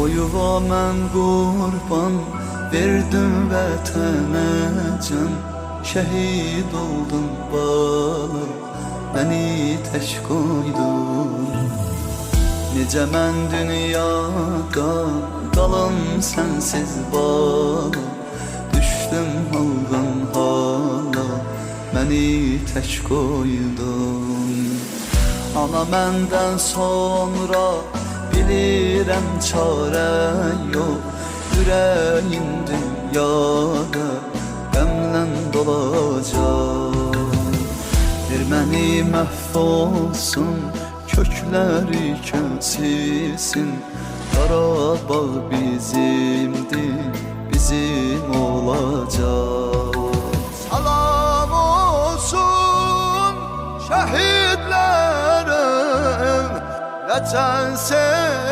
O yuva mən qurban verdim vətənə can. Şəhid oldum balım, məni tək qoydun. Necə mən dünyada qalım sənsiz balım. Düşdüm halqan hala, məni tək qoydun. Ana məndən sonra bilirəm çarə yox. Ürəyin dünyada qəmlə dolacaq. Məni məhv olsun, kökləri kəsilsin. Qarabağ bizimdir, bizim olacaq. Salam olsun şəhidlərə, vətən sevgisi